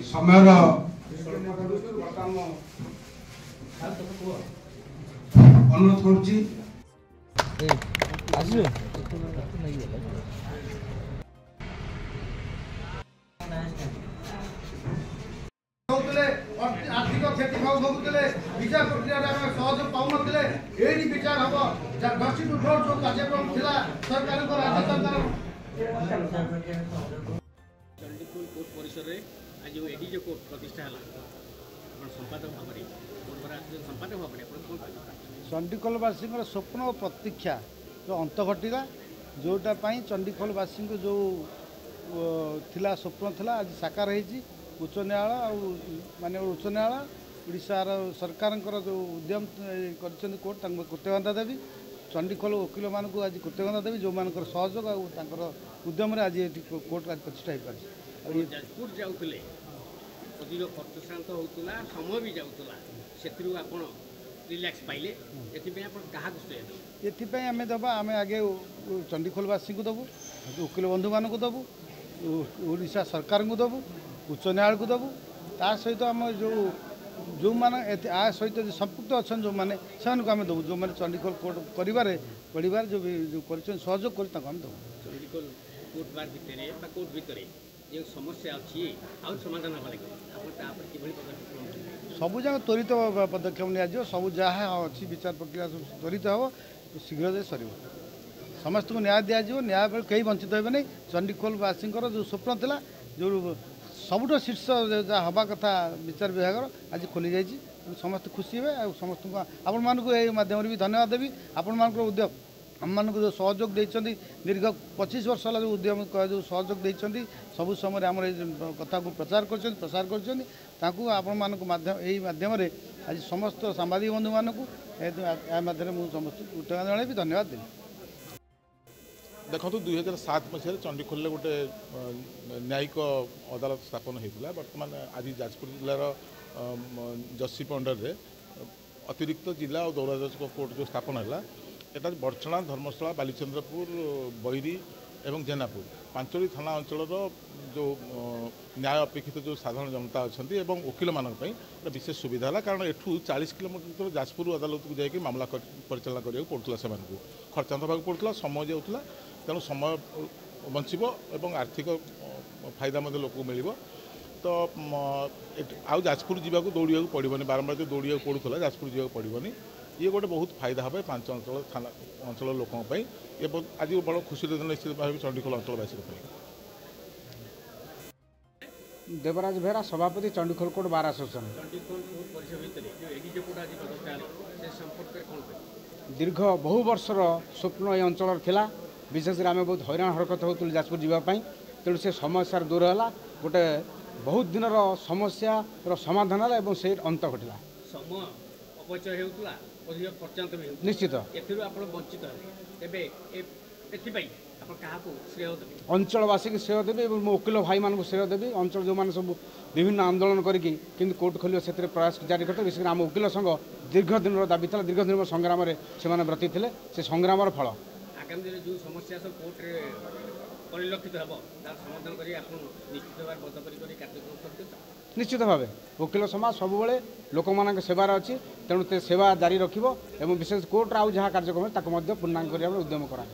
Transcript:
समयर अनुरोध करुच्ची आर्थिक क्षति भोगुले विचार प्रक्रिया सहयोग पाऊन ये विचार हम डस्टी टू डोर जो कार्यक्रम था सरकार राज्य सरकार चंडीखोल कोर्ट परिसर में आज एडीजे कोर्ट प्रतिष्ठा है संपादक भाव संपादक भाव चंडीखोलवासी स्वप्न और प्रतीक्षा जो अंत घटीला जोटा चंडीखोलवासी जो थिला स्वप्न थिला आज साकार होती उच्च न्यायालय माने उच्च न्यायालय ओडिशार सरकार जो उद्यम कर कोर्ट कृतज्ञता देवी चंडीखोल वकिल मान आज कृतज्ञता देवी जो मान सहयोग और उद्यम आज कोर्ट आज प्रतिष्ठा हो पारे जाजपुर जाऊे अधिक खर्च शांत होता समय भी जाऊला से रिलैक्स पाइले ये आम दबा आम आगे चंडीखोलवासी को दबू वकिल बंधु मान को दबू ओडिशा सरकार को दबू उच्च न्यायालय को दबू ता सहित आम जो मैंने आ सहित संपुक्त अच्छा जो मैंने से आम दबू जो मैंने चंडीखोल कोर्ट कर जो कर सहयोग कर दबू चंडीखोल कोर्ट बार भितर कोर्ट भितर जो समस्या अच्छी समाधान सबू जगह त्वरित पदक्षेप नि सबू जहाँ अच्छी विचार प्रक्रिया त्वरित हम शीघ्र सर समस्त को न्याय दिज्व न्याय पर कहीं वंचित हे नहीं चंडीखोलवासी जो स्वप्न था जो सबुठ शीर्ष जहाँ हवा कथा विचार विभाग आज खोली जाइए समस्त खुशी हे समस्त आपण मानक माध्यम भी धन्यवाद देवी आपण मान उद्यम आम मान जो सहयोग देते दीर्घ 25 वर्ष है जो उद्यम जो सहयोग देते सबु समय आम कथा को प्रचार प्रसार करध्यम आज समस्त सांबादिक बंधु मानक माध्यम समस्त कृतज्ञता भी धन्यवाद देवी देखो 2007 मसीह चंडीखोल गोटे न्यायिक अदालत स्थापन होता बर्तमान आज जाजपुर जिलार जसीप अंडर अतिरिक्त जिला और दौरा जज कोर्ट जो स्थापन है एटा बड़चणा धर्मशाला बालीचंद्रपुर बैरी एवं जेनापुर पांचोटी थाना अंचल जो न्याय अपेक्षित जो साधारण जनता अच्छा वकिल मान विशेष सुविधा है कारण एठू 40 किलोमीटर जाजपुर अदालत को जाकि मामला परिचालना करा पड़ता से खर्चांत होगा पड़ता समय जाऊला तेणु समय बंचब और आर्थिक फायदा लोक मिल तो आउ जाजपुर जावाक दौड़ा पड़ोनी बारंबार जो दौड़ा पड़ूला जाजपुर जावाक पड़ोनी ये गोटे बहुत फायदा हे 5 अंचल थाना अंचल लोकों ये आज बड़ा खुशी दिन निश्चित भाव चंडीखोल अंचलवासी देवराज बेहरा सभापति चंडीखोल कोर्ट बार एसोसिएशन दीर्घ बहु वर्षर स्वप्न ये अंचल थिला विशेष आम बहुत हैरान हरकत होतु जाजपुर जावाई तेणु से समस्या दूर है गोटे बहुत दिन समस्या समाधान है से अंत घटला अपचय होता अधिक खर्चांत भी निश्चित वंचित अंचलवासी की श्रेय देवी और वकिल भाई मान श्रेय देवी अंचल जो मैंने सब विभिन्न आंदोलन करके कोर्ट खोल से प्रयास जारी करते विशेष आम वकिल संघ दीर्घ दिन दाबी था दीर्घ दिन संग्राम से ब्रती थे से संग्राम फल आगामी दिन जो समस्या सब कोर्ट परिलक्षित हम समाधान कर निश्चित भाव वकिल समाज सब लोक मान सेवार अच्छी तेणु सेवा जारी रखिब विशेष कोर्ट आउ जहाँ कार्यक्रम पूर्णांग करने उद्यम करा।